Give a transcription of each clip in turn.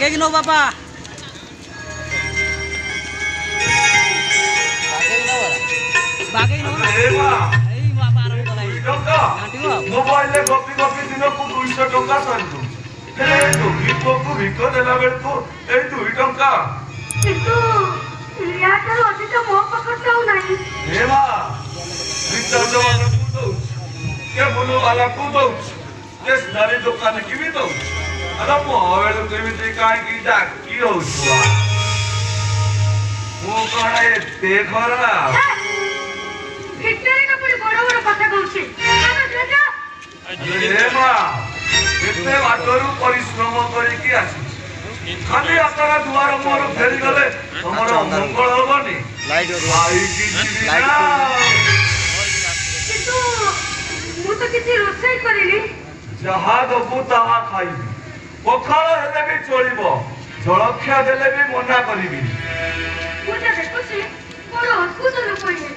बागे नो बापा बागे नो एई बापा आरंभ कलाई घाटिबो मोबाइल ले गपी गपी दिन को 200 टका सारदु ए जोगी को भिक देला बेल को ए 2 टका किंतु या तो अधिक मो पकड़ताऊ नहीं ए बा रिचार्ज वाला को दो के बोलो वाला को दो के सारे दुकान की भी दो अरे मोबाइल केमिति काई की जा की हो छुआ वो कणा एते खरा कितने का पूरी बड़ा बड़ा कथा कहउछि आना जा अरे बा केते बाटरू परिश्रम करी की आसी खाली आपरा दुआर मोर फेरी गले हमर मंगल होबनी लाइट आई की जीविना किंतु मु तो किछि रोसई करिनी जहा दबु ताहा खाइबी पखाळ हेले भी चलिबो जलख्या देले भी मना करिबी मुझे देखुछि बड़ अद्भुत लोक ये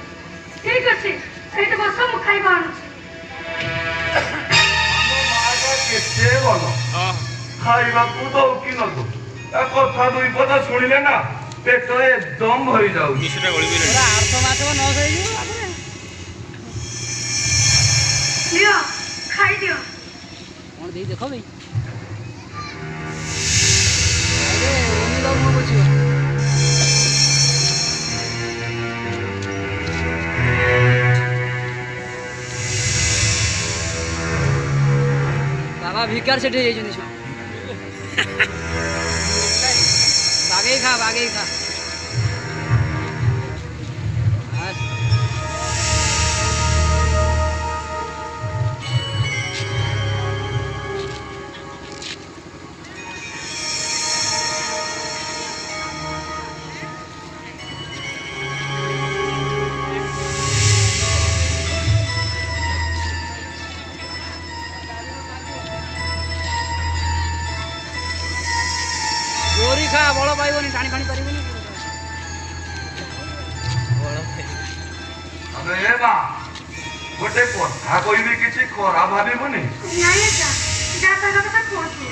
ठीक अछि एत बस मु खाइबा केते बोलो खाइबा को दो कि न दो ए कथा दुई पद सुनिले ना पेट एकदम भरी जाउ मिश्रा गळबी रे अर्थ माथो न सही लियो खाइ दियो कोन देई देखो भाई अरे ओनी लोग मो बुझियो बाबा भिकार सेठी जाई जनी छो बागे खा गोरी खा बड़ पाइबनी टाणी पानी पारिबनी अरे बा गोटे कथा कइबी किछि खरा भाबिबनी नहीं जा कथा कहछु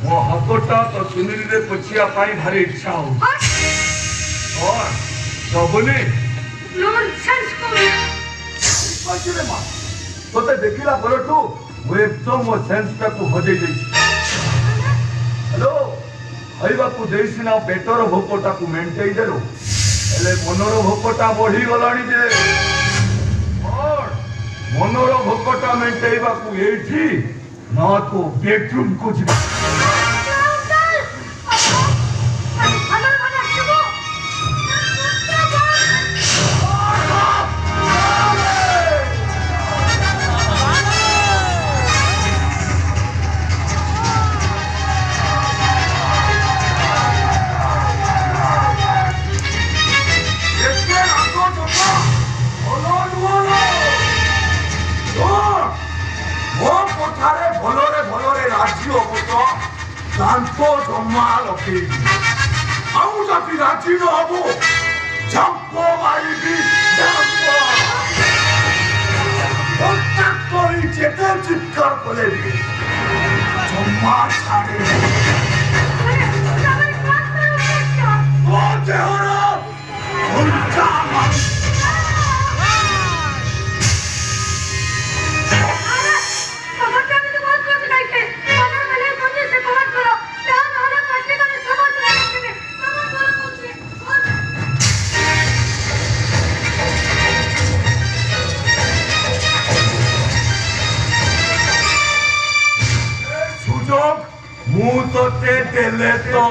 मो हकोटा तो सुनील रे पछिया पाई भारी इच्छा हो और सबने नॉनसेंस को पाछरे मा तोते देखिला परठू वो एकदम वो सेंस ता को हजे देछि हेलो आइबा को देसिना पेटर भोकटा को मेंटेई देलो एले मनोर भोकटा बढ़ी गलानी जे और मनोर भोकटा मेंटेइबा को एठी ना तो बेडरूम को जी शांतो जमाल ओके आउ जाति राजी न हबो जंपो मारिबी जंपो ओटा कोई जेते चित्कार कोलेबी जम्मा छाड़े अरे बात करो ओ देहरा उल्टा मार मुंह तो ते देले तो